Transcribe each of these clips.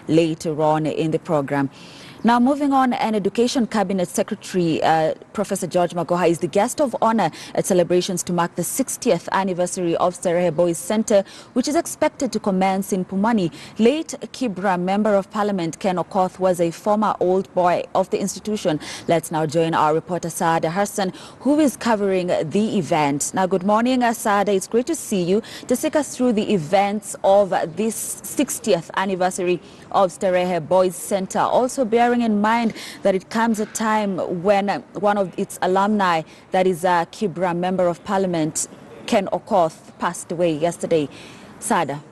later on in the program. Now, moving on, an Education Cabinet Secretary, Professor George Magoha, is the guest of honor at celebrations to mark the 60th anniversary of Starehe Boys Center, which is expected to commence in Pumwani. Late Kibra Member of Parliament Ken Okoth was a former old boy of the institution. Let's now join our reporter Saada Hassan, who is covering the event. Now, good morning, Saada. It's great to see you to take us through the events of this 60th anniversary of Starehe Boys Center. Also bearing in mind that it comes at a time when one of its alumni, that is a Kibra Member of Parliament, Ken Okoth, passed away yesterday. Sada.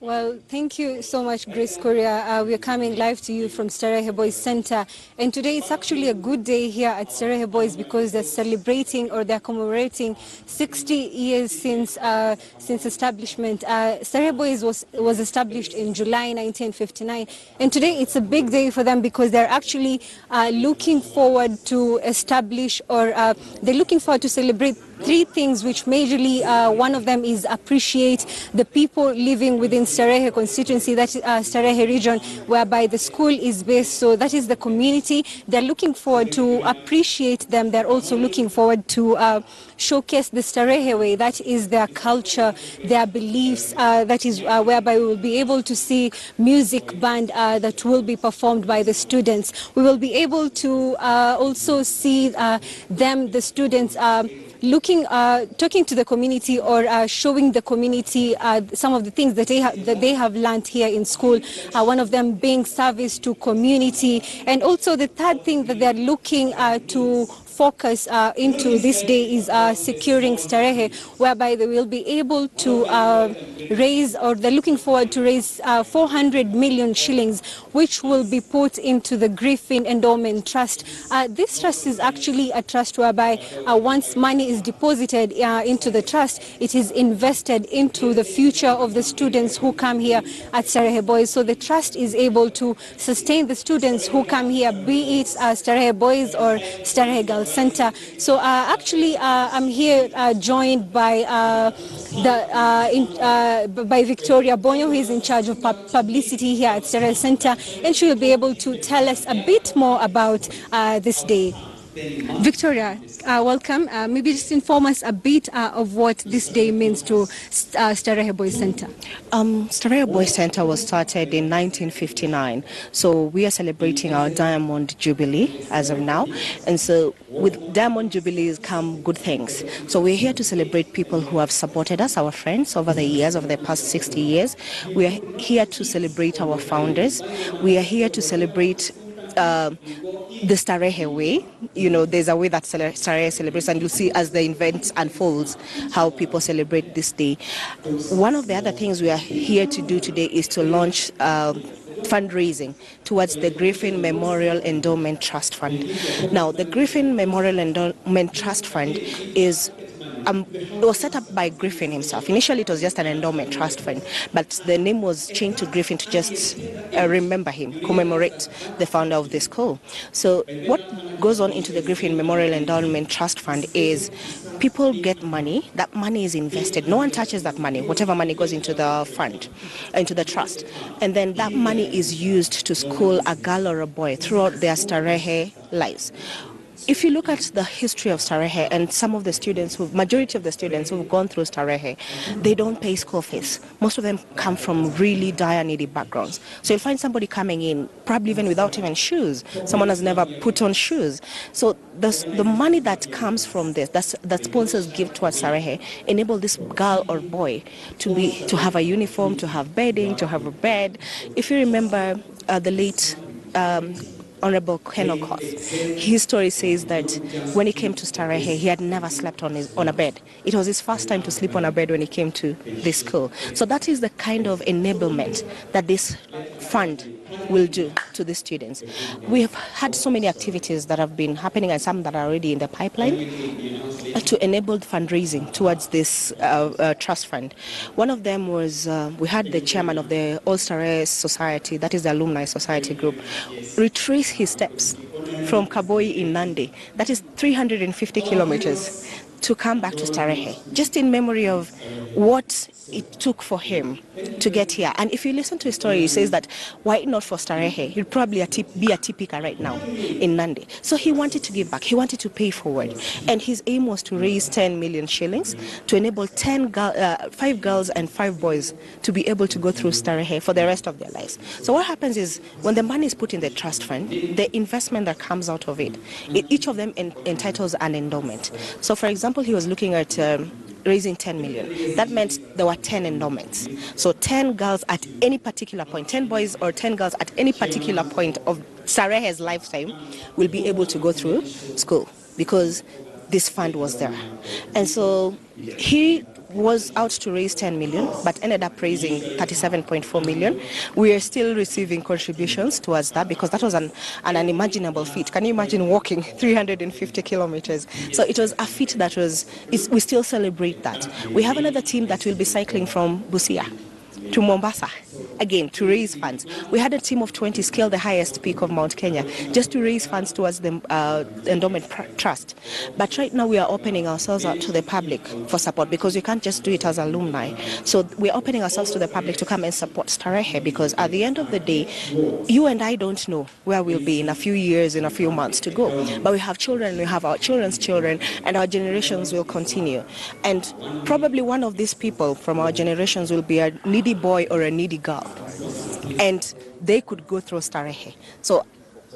Well, thank you so much, Grace Korea. We are coming live to you from Starehe Boys Center. And today it's actually a good day here at Starehe Boys because they're celebrating, or they're commemorating 60 years since establishment. Starehe Boys was established in July 1959. And today it's a big day for them because they're actually looking forward to establish, or they're looking forward to celebrate three things, which majorly one of them is appreciate the people living within Starehe constituency, that is Starehe region, whereby the school is based. So that is the community. They're looking forward to appreciate them. They're also looking forward to showcase the Starehe way, that is their culture, their beliefs, that is whereby we will be able to see music band that will be performed by the students. We will be able to also see the students, talking to the community, or showing the community some of the things that they have learned here in school. One of them being service to community, and also the third thing that they're looking to focus into this day is securing Starehe, whereby they will be able to raise, or they're looking forward to raise 400 million shillings, which will be put into the Griffin Endowment Trust. This trust is actually a trust whereby once money is deposited into the trust, it is invested into the future of the students who come here at Starehe Boys. So the trust is able to sustain the students who come here, be it Starehe Boys or Starehe Girls Center. So actually I'm here joined by by Victoria Bonyo, who is in charge of publicity here at Starehe Center, and she will be able to tell us a bit more about this day. Victoria, welcome. Maybe just inform us a bit of what this day means to Starehe Boys Center. Starehe Boys Center was started in 1959, so we are celebrating our Diamond Jubilee as of now. And so with Diamond Jubilees come good things. So we're here to celebrate people who have supported us, our friends, over the years, over the past 60 years. We are here to celebrate our founders. We are here to celebrate the Starehe way. You know, there's a way that Starehe celebrates, and you'll see as the event unfolds how people celebrate this day. One of the other things we are here to do today is to launch fundraising towards the Griffin Memorial Endowment Trust Fund. Now, the Griffin Memorial Endowment Trust Fund is it was set up by Griffin himself. Initially, it was just an endowment trust fund, but the name was changed to Griffin to just remember him, commemorate the founder of the school. So what goes on into the Griffin Memorial Endowment Trust Fund is people get money. That money is invested. No one touches that money. Whatever money goes into the fund, into the trust. And then that money is used to school a girl or a boy throughout their Starehe lives. If you look at the history of Starehe, and some of the students, majority of the students who've gone through Starehe, they don't pay school fees. Most of them come from really dire, needy backgrounds. So you'll find somebody coming in, probably even without even shoes. Someone has never put on shoes. So the money that comes from this, that sponsors give towards Starehe, enable this girl or boy to have a uniform, to have bedding, to have a bed. If you remember the late Honorable Ken Okoth, his story says that when he came to Starehe, he had never slept on a bed. It was his first time to sleep on a bed when he came to this school. So that is the kind of enablement that this fund will do to the students. We have had so many activities that have been happening, and some that are already in the pipeline, to enable fundraising towards this trust fund. One of them was we had the chairman of the All Starehe Society, that is the Alumni Society group, retrace his steps from Kaboi in Nandi. That is 350 kilometers. to come back to Starehe, just in memory of what it took for him to get here. And if you listen to his story, he says that why not for Starehe? He'd probably be a tipika right now in Nandi. So he wanted to give back. He wanted to pay forward. And his aim was to raise 10 million shillings to enable 5 girls and 5 boys to be able to go through Starehe for the rest of their lives. So what happens is when the money is put in the trust fund, the investment that comes out of it, each of them entitles an endowment. So for example, he was looking at raising 10 million. That meant there were 10 endowments. So 10 girls at any particular point, 10 boys or 10 girls at any particular point of Starehe's lifetime will be able to go through school because this fund was there. And so he was out to raise 10 million, but ended up raising 37.4 million. We are still receiving contributions towards that because that was an unimaginable feat. Can you imagine walking 350 kilometers? So it was a feat that we still celebrate that. We have another team that will be cycling from Busia to Mombasa, again, to raise funds. We had a team of 20 scale the highest peak of Mount Kenya just to raise funds towards the endowment trust. But right now we are opening ourselves out to the public for support because we can't just do it as alumni. So we're opening ourselves to the public to come and support Starehe because at the end of the day, you and I don't know where we'll be in a few years, in a few months to go. But we have children, we have our children's children, and our generations will continue. And probably one of these people from our generations will be a needy boy or a needy girl, and they could go through Starehe. So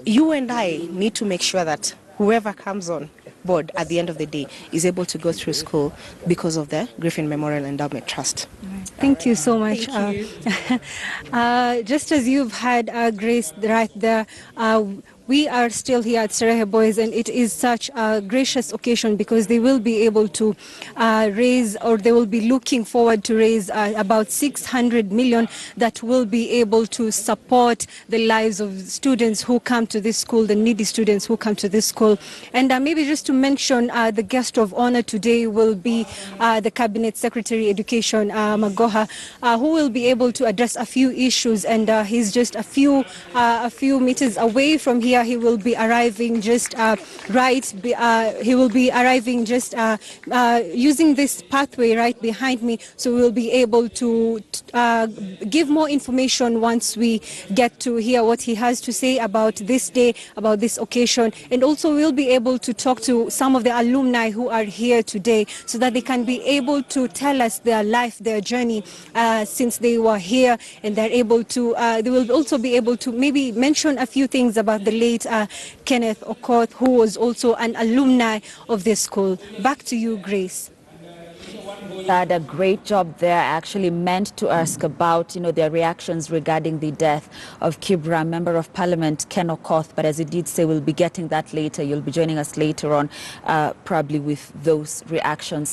you and I need to make sure that whoever comes on board at the end of the day is able to go through school because of the Griffin Memorial Endowment Trust. Thank you so much. Thank you. Just as you've had Grace right there, we are still here at Starehe Boys, and it is such a gracious occasion because they will be able to raise, or they will be looking forward to raise about 600 million that will be able to support the lives of students who come to this school, the needy students who come to this school. And maybe just to mention, the guest of honor today will be the Cabinet Secretary Education, Magoha, who will be able to address a few issues, and he's just a few meters away from here. He will be arriving just he will be arriving just using this pathway right behind me, so we'll be able to give more information once we get to hear what he has to say about this day, about this occasion, and also we'll be able to talk to some of the alumni who are here today so that they can be able to tell us their life, their journey since they were here, and they're able to they will also be able to maybe mention a few things about the late Kenneth Okoth, who was also an alumni of this school. Back to you, Grace. Had a great job there. I actually meant to ask about, their reactions regarding the death of Kibra, Member of Parliament Ken Okoth, but as you did say, we'll be getting that later. You'll be joining us later on, probably with those reactions.